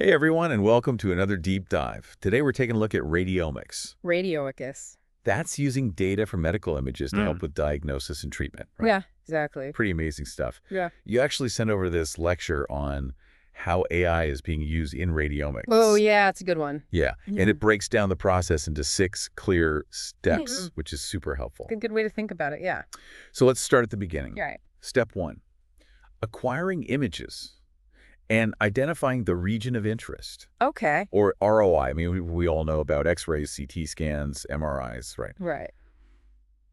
Hey everyone, and welcome to another deep dive. Today we're taking a look at radiomics. Radiomics. That's using data from medical images to help with diagnosis and treatment, right? Yeah, exactly. Pretty amazing stuff. Yeah. You actually sent over this lecture on how AI is being used in radiomics. Oh, yeah, it's a good one. Yeah, and it breaks down the process into 6 clear steps, which is super helpful. Good way to think about it, yeah. So let's start at the beginning. Right. Step 1, acquiring images and identifying the region of interest. Okay. Or ROI. I mean, we all know about X-rays, CT scans, MRIs, right? Right.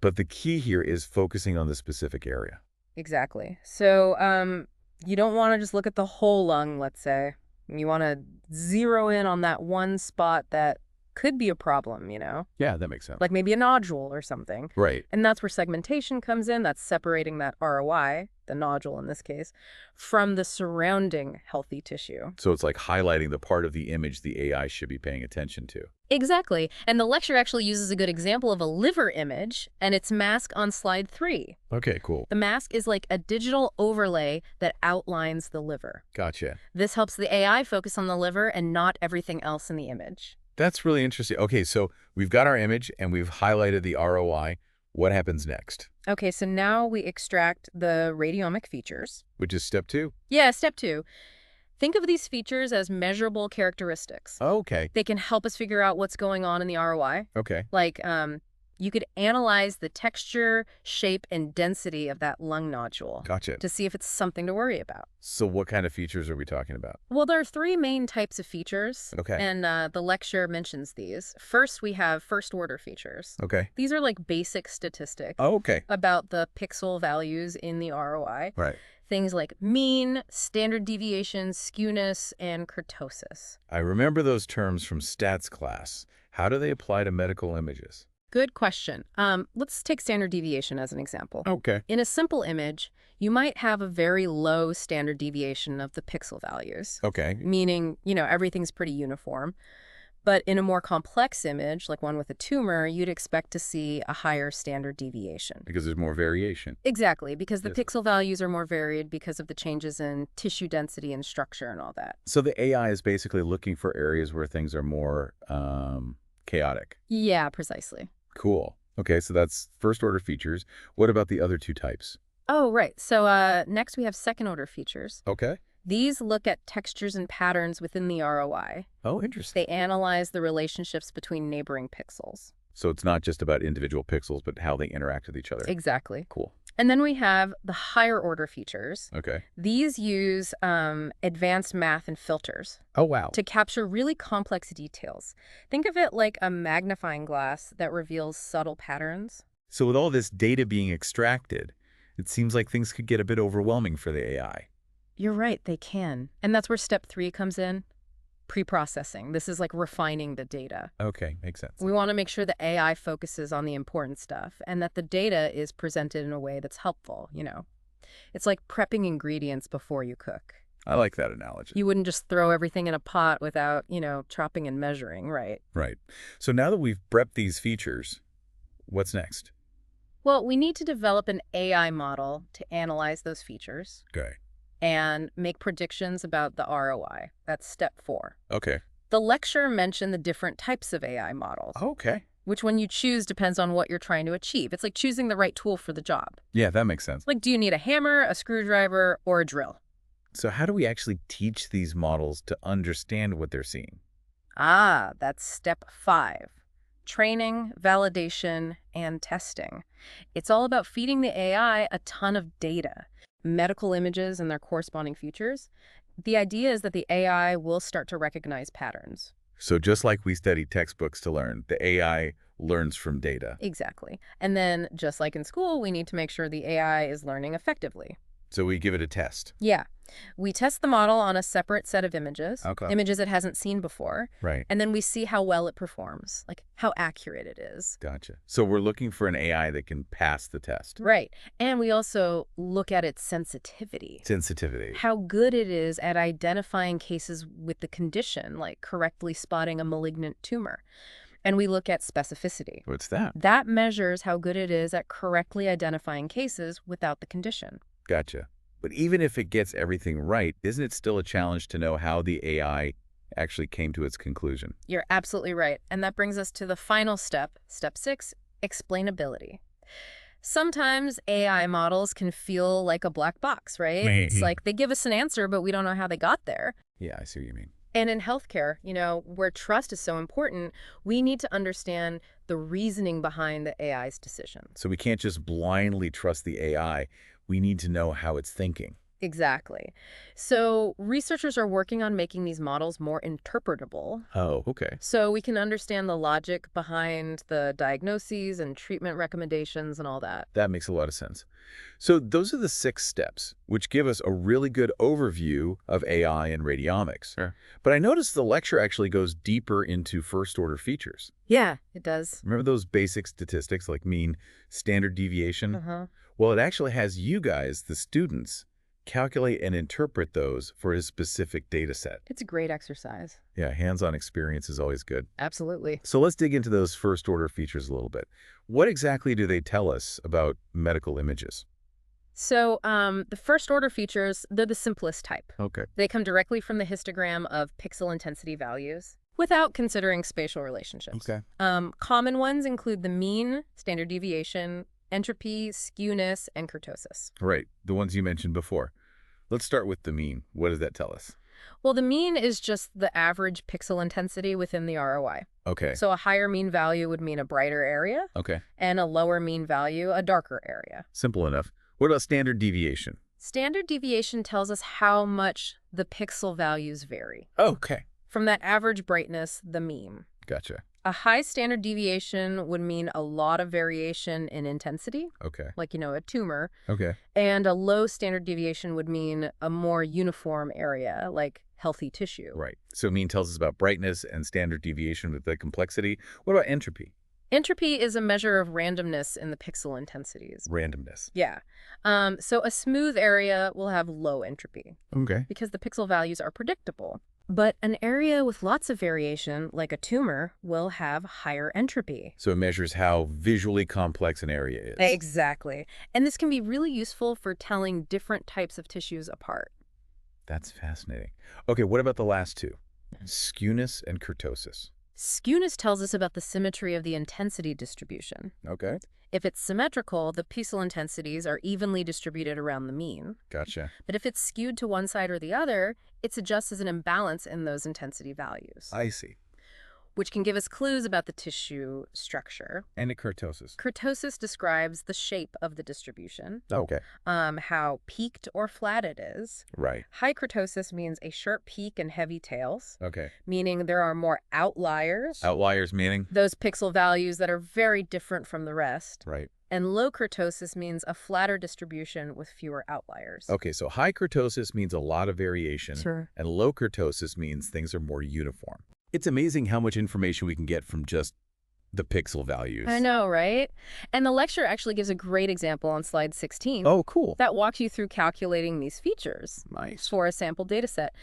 But the key here is focusing on the specific area. Exactly. So, you don't want to just look at the whole lung, let's say. You want to zero in on that one spot that could be a problem, Yeah, that makes sense. Like maybe a nodule or something. Right. And that's where segmentation comes in. That's separating that ROI, the nodule in this case, from the surrounding healthy tissue. So it's like highlighting the part of the image the AI should be paying attention to. Exactly. And the lecture actually uses a good example of a liver image and its mask on slide 3. Okay, cool. The mask is like a digital overlay that outlines the liver. Gotcha. This helps the AI focus on the liver and not everything else in the image. That's really interesting. Okay, so we've got our image and we've highlighted the ROI. What happens next? Okay, so now we extract the radiomic features. Which is step 2. Yeah, step 2. Think of these features as measurable characteristics. Okay. They can help us figure out what's going on in the ROI. Okay. Like, you could analyze the texture, shape, and density of that lung nodule. Gotcha. To see if it's something to worry about. So what kind of features are we talking about? Well, there are 3 main types of features. Okay. And the lecture mentions these. First, we have first-order features. Okay. These are like basic statistics Okay. about the pixel values in the ROI. Right. Things like mean, standard deviation, skewness, and kurtosis. I remember those terms from stats class. How do they apply to medical images? Good question. Let's take standard deviation as an example. Okay. In a simple image, you might have a very low standard deviation of the pixel values. Okay. Meaning, everything's pretty uniform. But in a more complex image, like one with a tumor, you'd expect to see a higher standard deviation. Because there's more variation. Exactly, because the Yes. pixel values are more varied because of the changes in tissue density and structure and all that. So the AI is basically looking for areas where things are more chaotic. Yeah, precisely. Cool. Okay, so that's first order features. What about the other 2 types? Oh, right. So next we have second order features. Okay. These look at textures and patterns within the ROI. Oh, interesting. They analyze the relationships between neighboring pixels. So it's not just about individual pixels, but how they interact with each other. Exactly. Cool. And then we have the higher order features. Okay. These use advanced math and filters Oh, wow. to capture really complex details. Think of it like a magnifying glass that reveals subtle patterns. So with all this data being extracted, it seems like things could get a bit overwhelming for the AI. You're right, they can. And that's where step 3 comes in. Pre-processing. This is like refining the data. Okay, makes sense. We want to make sure the AI focuses on the important stuff and that the data is presented in a way that's helpful, It's like prepping ingredients before you cook. I like that analogy. You wouldn't just throw everything in a pot without, chopping and measuring, right? Right. So now that we've prepped these features, what's next? Well, we need to develop an AI model to analyze those features Okay. and make predictions about the ROI. That's step 4. Okay. The lecture mentioned the different types of AI models. Okay. Which one you choose depends on what you're trying to achieve. It's like choosing the right tool for the job. Yeah, that makes sense. Like, do you need a hammer, a screwdriver, or a drill? So how do we actually teach these models to understand what they're seeing? Ah, that's step 5. Training, validation, and testing. It's all about feeding the AI a ton of data, medical images and their corresponding features. The idea is that the AI will start to recognize patterns. So just like we study textbooks to learn, the AI learns from data. Exactly. And then, just like in school, we need to make sure the AI is learning effectively. So we give it a test. Yeah. We test the model on a separate set of images, Okay. images it hasn't seen before, Right. and then we see how well it performs, like how accurate it is. Gotcha. So we're looking for an AI that can pass the test. Right. And we also look at its sensitivity. Sensitivity. How good it is at identifying cases with the condition, like correctly spotting a malignant tumor. And we look at specificity. What's that? That measures how good it is at correctly identifying cases without the condition. Gotcha. But even if it gets everything right, isn't it still a challenge to know how the AI actually came to its conclusion. You're absolutely right. And that brings us to the final step, step 6, explainability. Sometimes AI models can feel like a black box, right? It's like they give us an answer, but we don't know how they got there. Yeah, I see what you mean. And in healthcare, where trust is so important, we need to understand the reasoning behind the AI's decision. So we can't just blindly trust the AI. We need to know how it's thinking. Exactly. So researchers are working on making these models more interpretable, Oh, okay. so we can understand the logic behind the diagnoses and treatment recommendations and all that. That makes a lot of sense. So those are the 6 steps, which give us a really good overview of AI and radiomics. Sure. But I noticed the lecture actually goes deeper into first-order features. Yeah, it does. Remember those basic statistics like mean, standard deviation? Uh-huh. Well, it actually has you guys, the students, calculate and interpret those for a specific data set. It's a great exercise. Yeah, hands-on experience is always good. Absolutely. So let's dig into those first-order features a little bit. What exactly do they tell us about medical images? So the first order features, they're the simplest type. Okay. They come directly from the histogram of pixel intensity values without considering spatial relationships. Okay. Common ones include the mean, standard deviation, entropy, skewness, and kurtosis. Right, the ones you mentioned before. Let's start with the mean. What does that tell us? Well, the mean is just the average pixel intensity within the ROI. Okay. So a higher mean value would mean a brighter area, Okay. and a lower mean value, a darker area. Simple enough. What about standard deviation? Standard deviation tells us how much the pixel values vary. Okay. From that average brightness, the mean. Gotcha. A high standard deviation would mean a lot of variation in intensity, Okay. like, a tumor. Okay. And a low standard deviation would mean a more uniform area, like healthy tissue. Right. So mean tells us about brightness and standard deviation with the complexity. What about entropy? Entropy is a measure of randomness in the pixel intensities. Randomness. Yeah. So a smooth area will have low entropy Okay. because the pixel values are predictable. But an area with lots of variation, like a tumor, will have higher entropy. So it measures how visually complex an area is. Exactly. And this can be really useful for telling different types of tissues apart. That's fascinating. Okay, what about the last two? Skewness and kurtosis. Skewness tells us about the symmetry of the intensity distribution. Okay. If it's symmetrical, the pixel intensities are evenly distributed around the mean. Gotcha. But if it's skewed to one side or the other, it suggests an imbalance in those intensity values, I see. which can give us clues about the tissue structure. And a kurtosis. Kurtosis describes the shape of the distribution, Okay. how peaked or flat it is. Right. High kurtosis means a sharp peak and heavy tails, Okay. meaning there are more outliers, Outliers meaning? those pixel values that are very different from the rest. Right. And low kurtosis means a flatter distribution with fewer outliers. Okay, so high kurtosis means a lot of variation. Sure. And low kurtosis means things are more uniform. It's amazing how much information we can get from just the pixel values. I know, right? And the lecture actually gives a great example on slide 16 Oh, cool. that walks you through calculating these features Nice. for a sample data set.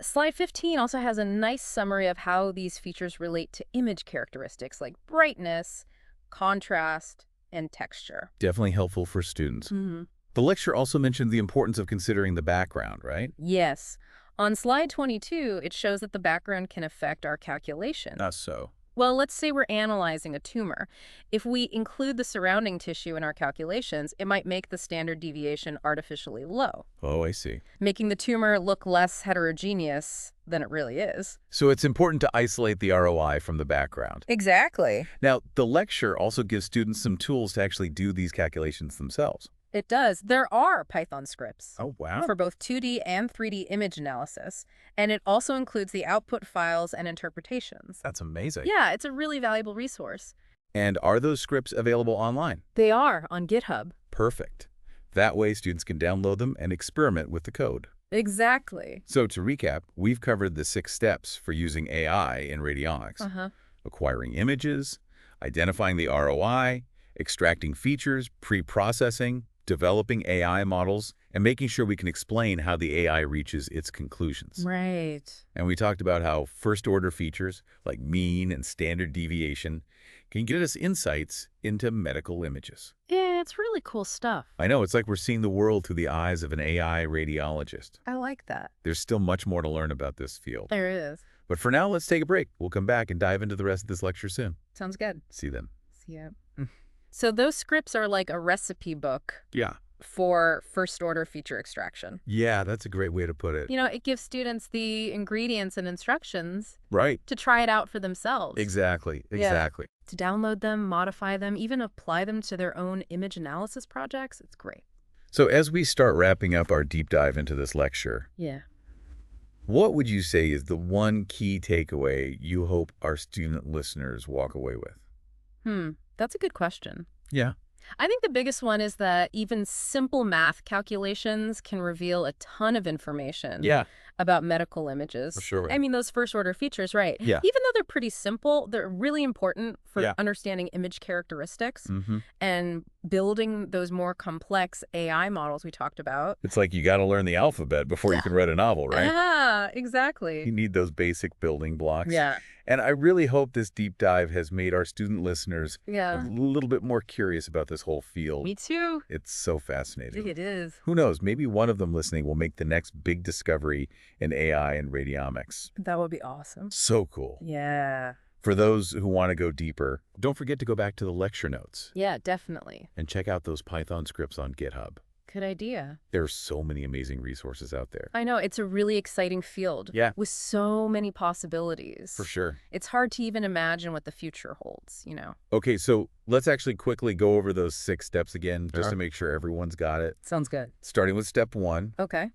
Slide 15 also has a nice summary of how these features relate to image characteristics like brightness, contrast, and texture. Definitely helpful for students. Mm-hmm. The lecture also mentioned the importance of considering the background, right? Yes. On slide 22, it shows that the background can affect our calculation. So. Well, let's say we're analyzing a tumor. If we include the surrounding tissue in our calculations, it might make the standard deviation artificially low, Oh, I see. making the tumor look less heterogeneous than it really is. So it's important to isolate the ROI from the background. Exactly. Now, the lecture also gives students some tools to actually do these calculations themselves. It does. There are Python scripts Oh, wow. for both 2D and 3D image analysis, and it also includes the output files and interpretations. That's amazing. Yeah, it's a really valuable resource. And are those scripts available online? They are on GitHub. Perfect. That way, students can download them and experiment with the code. Exactly. So to recap, we've covered the 6 steps for using AI in radiomics. Uh-huh. Acquiring images, identifying the ROI, extracting features, pre-processing, developing AI models, and making sure we can explain how the AI reaches its conclusions. Right. And we talked about how first-order features like mean and standard deviation can get us insights into medical images. Yeah, That's really cool stuff. I know, it's like we're seeing the world through the eyes of an AI radiologist. I like that. There's still much more to learn about this field. There is. But for now, let's take a break. We'll come back and dive into the rest of this lecture soon. Sounds good. See you then. See ya. So those scripts are like a recipe book Yeah. for first-order feature extraction. Yeah, that's a great way to put it. You know, it gives students the ingredients and instructions Right. to try it out for themselves. Exactly. Yeah. Exactly. To download them, modify them, even apply them to their own image analysis projects. It's great. So as we start wrapping up our deep dive into this lecture, Yeah. what would you say is the one key takeaway you hope our student listeners walk away with? That's a good question. Yeah. I think the biggest one is that even simple math calculations can reveal a ton of information about medical images. For sure. I mean, those first-order features, right? Yeah. Even though they're pretty simple, they're really important for Yeah. understanding image characteristics Mm-hmm. and building those more complex AI models we talked about. It's like you got to learn the alphabet before you can write a novel, right? Yeah, You exactly. need those basic building blocks. Yeah. And I really hope this deep dive has made our student listeners Yeah. a little bit more curious about this whole field. Me too. It's so fascinating. It is. Who knows, maybe one of them listening will make the next big discovery in AI and radiomics. That would be awesome. So cool. Yeah. For those who want to go deeper, don't forget to go back to the lecture notes Yeah, definitely. and check out those Python scripts on GitHub. Good idea. There are so many amazing resources out there. I know, it's a really exciting field. Yeah. With so many possibilities. For sure. It's hard to even imagine what the future holds, you know? Okay, so let's actually quickly go over those 6 steps again, just Sure. to make sure everyone's got it. Sounds good. Starting with step 1, Okay.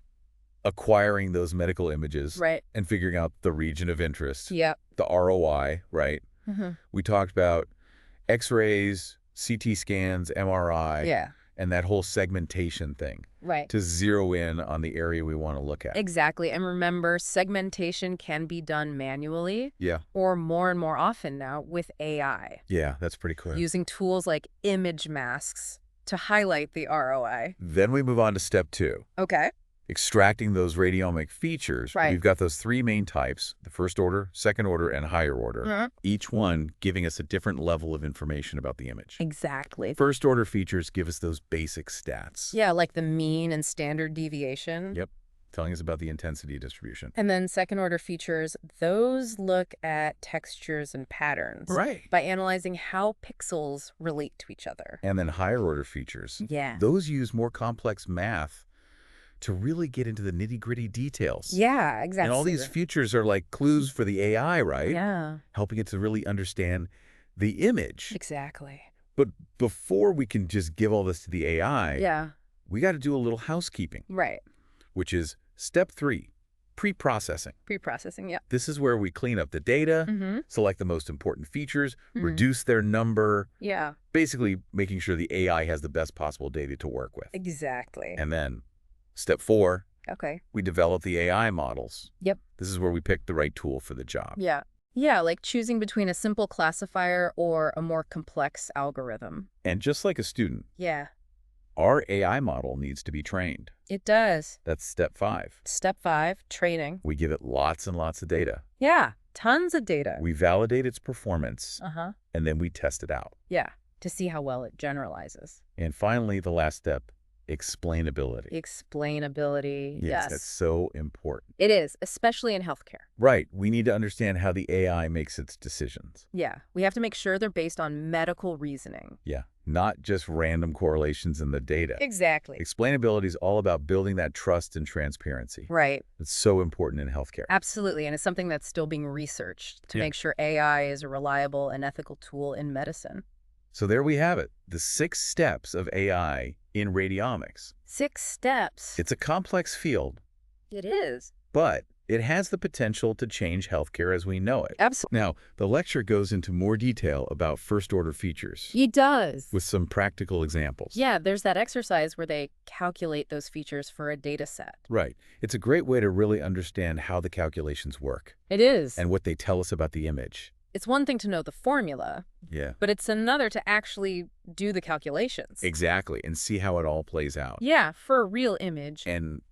acquiring those medical images Right. and figuring out the region of interest, Yep. the ROI, right? Mm-hmm. We talked about X-rays, CT scans, MRI, Yeah. and that whole segmentation thing Right. to zero in on the area we want to look at. Exactly. And remember, segmentation can be done manually Yeah. or more and more often now with AI, Yeah, that's pretty cool. using tools like image masks to highlight the ROI. Then we move on to step 2. Okay. Extracting those radiomic features. Right. We've got those 3 main types, the first order, second order, and higher order. Mhm. Each one giving us a different level of information about the image. Exactly. First order features give us those basic stats. Yeah, like the mean and standard deviation. Yep. Telling us about the intensity distribution. And then second order features, those look at textures and patterns. Right. By analyzing how pixels relate to each other. And then higher order features. Yeah. Those use more complex math to really get into the nitty-gritty details. Yeah, exactly. And all these features are like clues for the AI, right? Yeah, Helping it to really understand the image. exactly. But before we can just give all this to the AI, Yeah, we got to do a little housekeeping, right. which is step 3, pre-processing. Pre-processing, yeah. This is where we clean up the data, Mm-hmm. select the most important features, Mhm. reduce their number, Yeah, basically making sure the AI has the best possible data to work with. exactly. And then step 4, Okay. we develop the AI models. Yep. This is where we pick the right tool for the job. Yeah. Yeah, like choosing between a simple classifier or a more complex algorithm. And just like a student, Yeah, our AI model needs to be trained. it does. That's step 5. Step 5, training. We give it lots and lots of data. Yeah, tons of data. We validate its performance, Uh-huh. and then we test it out. Yeah, to see how well it generalizes. And finally, the last step, explainability. Explainability. Yes, that's so important. It is, especially in healthcare. Right. We need to understand how the AI makes its decisions. Yeah, we have to make sure they're based on medical reasoning. Yeah. Not just random correlations in the data. Exactly. Explainability is all about building that trust and transparency. Right. It's so important in healthcare. Absolutely. And it's something that's still being researched to Yeah. make sure AI is a reliable and ethical tool in medicine. So there we have it, the 6 steps of AI in radiomics. 6 steps. It's a complex field, It is. but it has the potential to change healthcare as we know it. Absolutely. Now, the lecture goes into more detail about first-order features It does. with some practical examples. Yeah, there's that exercise where they calculate those features for a data set. Right. It's a great way to really understand how the calculations work It is. and what they tell us about the image. It's one thing to know the formula, Yeah. but it's another to actually do the calculations. Exactly, and see how it all plays out. Yeah, for a real image. And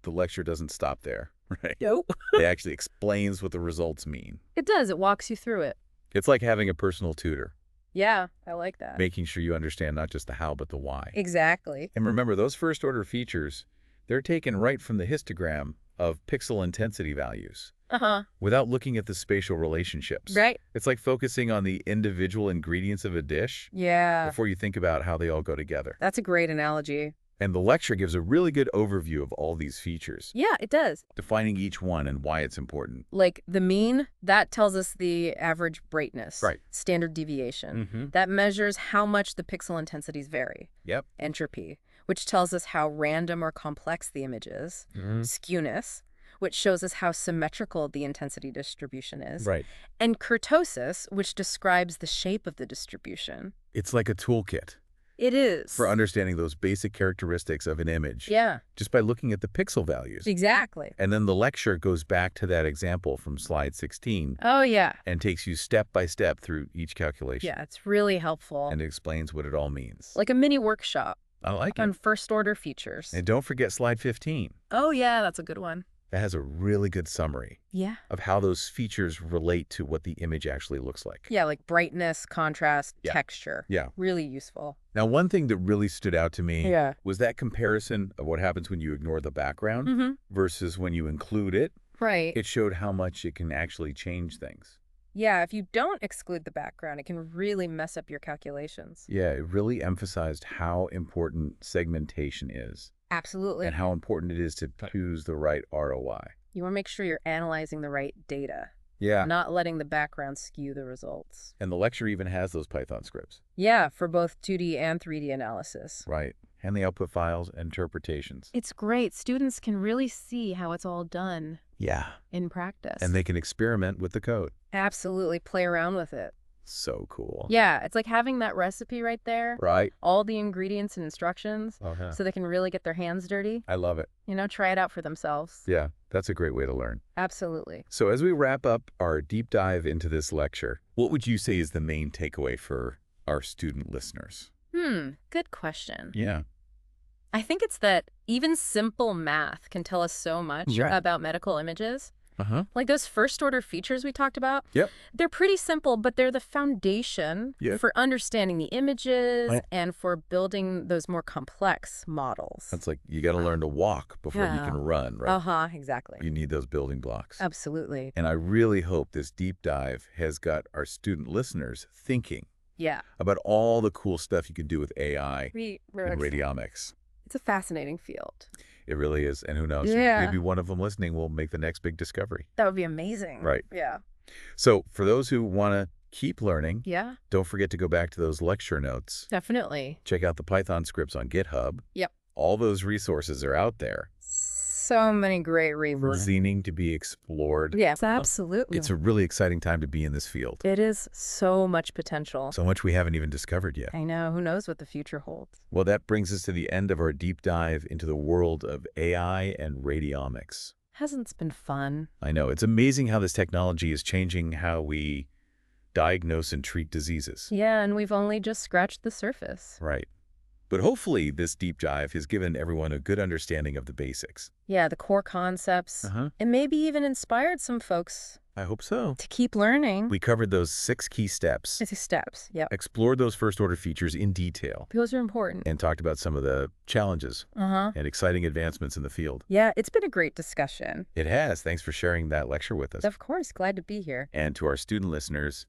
the lecture doesn't stop there, right? Nope. It actually explains what the results mean. It does. It walks you through it. It's like having a personal tutor. Yeah, I like that. making sure you understand not just the how, but the why. Exactly. And remember, those first-order features, they're taken right from the histogram of pixel intensity values Uh-huh. without looking at the spatial relationships. Right. It's like focusing on the individual ingredients of a dish Yeah, before you think about how they all go together. that's a great analogy. And the lecture gives a really good overview of all these features, Yeah, it does. defining each one and why it's important. Like the mean, that tells us the average brightness. Right. Standard deviation. Mm-hmm. That measures how much the pixel intensities vary. Yep. Entropy, which tells us how random or complex the image is. Skewness, which shows us how symmetrical the intensity distribution is. Right. And kurtosis, which describes the shape of the distribution. It's like a toolkit It is. for understanding those basic characteristics of an image Yeah, just by looking at the pixel values. exactly. And then the lecture goes back to that example from slide 16 Oh, yeah. and takes you step by step through each calculation. Yeah, it's really helpful. And explains what it all means. Like a mini workshop I like on it. first-order features. And don't forget slide 15. Oh, yeah, that's a good one. That has a really good summary Yeah. of how those features relate to what the image actually looks like. Yeah, like brightness, contrast, Yeah. texture. Yeah. Really useful. Now, one thing that really stood out to me Yeah. was that comparison of what happens when you ignore the background Mm-hmm. versus when you include it. Right. It showed how much it can actually change things. Yeah, if you don't exclude the background, it can really mess up your calculations. Yeah, it really emphasized how important segmentation is Absolutely. and how important it is to choose the right ROI. You want to make sure you're analyzing the right data, Yeah. not letting the background skew the results. And the lecture even has those Python scripts. Yeah, for both 2D and 3D analysis. Right. And the output files and interpretations. It's great. Students can really see how it's all done Yeah. in practice. And they can experiment with the code. Absolutely play around with it. So cool. Yeah, it's like having that recipe right there, Right. all the ingredients and instructions, Okay. so they can really get their hands dirty, I love it. try it out for themselves. Yeah, that's a great way to learn. Absolutely. So as we wrap up our deep dive into this lecture, what would you say is the main takeaway for our student listeners? Good question. Yeah. I think it's that even simple math can tell us so much Yeah. about medical images. Uh-huh. Like those first-order features we talked about. Yep. They're pretty simple, but they're the foundation Yep. for understanding the images Right. and for building those more complex models. That's like you got to learn to walk before you Yeah. can run, right? Uh-huh, exactly. You need those building blocks. Absolutely. And I really hope this deep dive has got our student listeners thinking Yeah. about all the cool stuff you can do with AI We're and excited. radiomics. It's a fascinating field. It really is. And who knows? Yeah. Maybe one of them listening will make the next big discovery. That would be amazing. Right. Yeah. So for those who want to keep learning, Yeah, don't forget to go back to those lecture notes. definitely. Check out the Python scripts on GitHub. Yep. All those resources are out there, So many great reasons. zening to be explored. Yes, absolutely. It's a really exciting time to be in this field. It is so much potential. So much we haven't even discovered yet. I know. Who knows what the future holds? Well, that brings us to the end of our deep dive into the world of AI and radiomics. Hasn't it been fun? I know. It's amazing how this technology is changing how we diagnose and treat diseases. Yeah, and we've only just scratched the surface. Right. But hopefully this deep dive has given everyone a good understanding of the basics. Yeah, the core concepts. Uh-huh. And maybe even inspired some folks I hope so. to keep learning. We covered those 6 key steps, It's steps. Yep. explored those first-order features in detail, Those are important. and talked about some of the challenges Uh-huh. and exciting advancements in the field. Yeah, it's been a great discussion. It has. Thanks for sharing that lecture with us. Of course, glad to be here. And to our student listeners,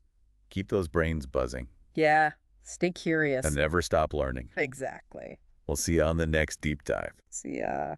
keep those brains buzzing Yeah, stay curious. and never stop learning. Exactly. We'll see you on the next deep dive. See ya.